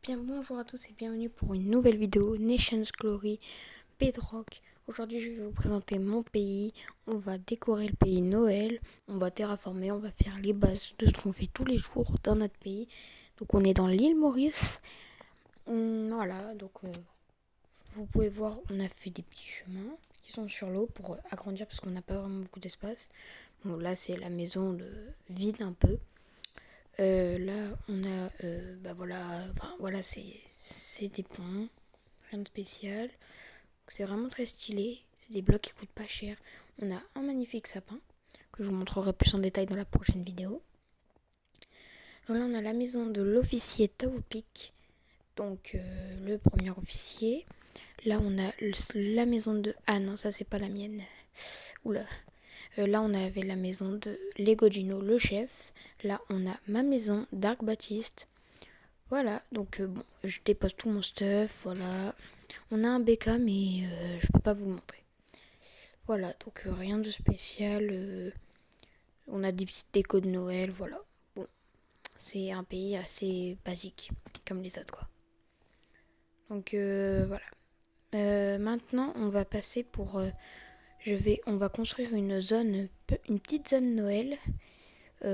bien, bonjour à tous et bienvenue pour une nouvelle vidéo Nations Glory Bedrock. Aujourd'hui je vais vous présenter mon pays. On va décorer le pays Noël, on va terraformer, on va faire les bases de ce qu'on fait tous les jours dans notre pays. Donc on est dans l'île Maurice. Voilà, donc vous pouvez voir, on a fait des petits chemins qui sont sur l'eau pour agrandir parce qu'on n'a pas vraiment beaucoup d'espace. Bon, là c'est la maison vide un peu. Là, on a, voilà, c'est des ponts, rien de spécial. Donc, c'est vraiment très stylé. C'est des blocs qui coûtent pas cher. On a un magnifique sapin que je vous montrerai plus en détail dans la prochaine vidéo. Donc là, on a la maison de l'officier Taoupik, donc le premier officier. Là, on a la maison de... Ah non, ça c'est pas la mienne. Oula. Là, on avait la maison de Lego Gino, le chef. Là, on a ma maison d'Arc Baptiste. Voilà, donc bon, je dépose tout mon stuff, voilà. On a un BK, mais je peux pas vous le montrer. Voilà, donc rien de spécial. On a des petites décos de Noël, voilà. Bon, c'est un pays assez basique, comme les autres, quoi. Donc voilà. Maintenant, on va passer pour... on va construire une petite zone Noël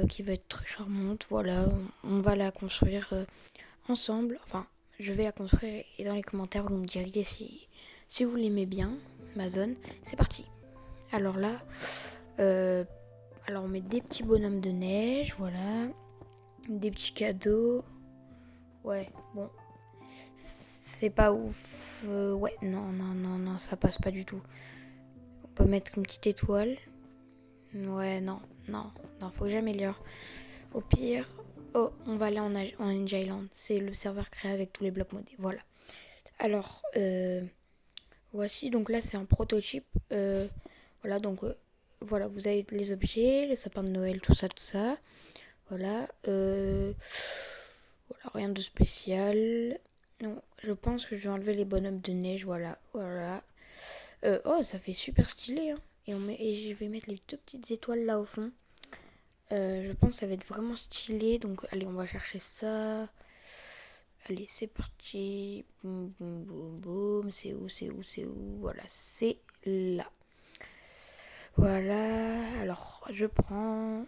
qui va être très charmante. Voilà, on va la construire ensemble. Enfin, je vais la construire et dans les commentaires vous me direz si vous l'aimez bien, ma zone. C'est parti. Alors là, on met des petits bonhommes de neige, voilà, des petits cadeaux. Ouais, bon, c'est pas ouf. Ouais, non, ça passe pas du tout. On peut mettre une petite étoile. Ouais, non, faut que j'améliore. Au pire, on va aller en Ninja Island. C'est le serveur créé avec tous les blocs modés. Voilà. Alors, voici. Donc là, c'est un prototype. Voilà, donc voilà, vous avez les objets, le sapin de Noël, tout ça. Voilà. Voilà, rien de spécial. Non, je pense que je vais enlever les bonhommes de neige. Voilà. Oh, ça fait super stylé, hein. Et je vais mettre les toutes petites étoiles là au fond. Je pense que ça va être vraiment stylé. Donc, allez, on va chercher ça. Allez, c'est parti. Boum, boum, boum, boum. C'est où? Voilà, c'est là. Voilà. Alors, je prends...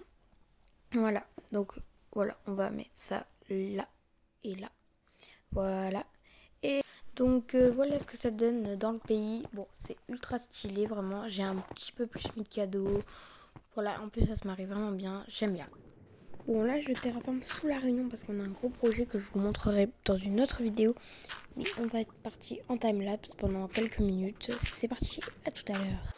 Voilà. Donc, voilà, on va mettre ça là et là. Voilà. Et donc, voilà ce que ça donne dans le pays. Bon, c'est ultra stylé, vraiment. J'ai un petit peu plus mis de cadeaux. Voilà, en plus, ça se marie vraiment bien. J'aime bien. Bon, là, je terraforme sous la Réunion parce qu'on a un gros projet que je vous montrerai dans une autre vidéo. Mais on va être parti en timelapse pendant quelques minutes. C'est parti, à tout à l'heure.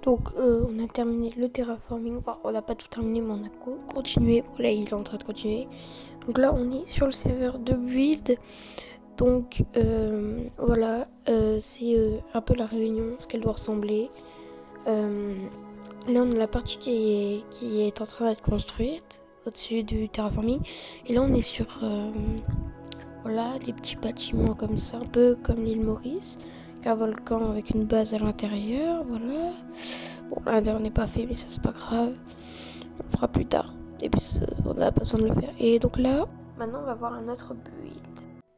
Donc on a terminé le terraforming, enfin on n'a pas tout terminé mais on a continué, là il est en train de continuer. Donc là on est sur le serveur de build, donc voilà, c'est un peu la réunion, ce qu'elle doit ressembler. Là on a la partie qui est en train d'être construite au-dessus du terraforming, et là on est sur voilà, des petits bâtiments comme ça, un peu comme l'île Maurice, un volcan avec une base à l'intérieur, voilà. Bon, l'intérieur n'est pas fait, mais ça c'est pas grave. On le fera plus tard. Et puis on n'a pas besoin de le faire. Et donc là, maintenant on va voir un autre build.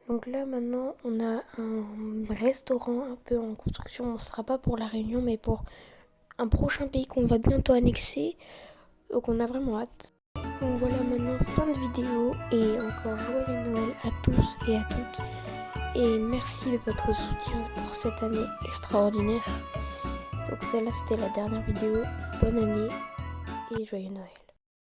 Donc là maintenant on a un restaurant un peu en construction. Ce sera pas pour la Réunion, mais pour un prochain pays qu'on va bientôt annexer. Donc on a vraiment hâte. Donc voilà, maintenant fin de vidéo et encore joyeux Noël à tous et à toutes. Et merci de votre soutien pour cette année extraordinaire. Donc celle-là c'était la dernière vidéo. Bonne année et joyeux Noël.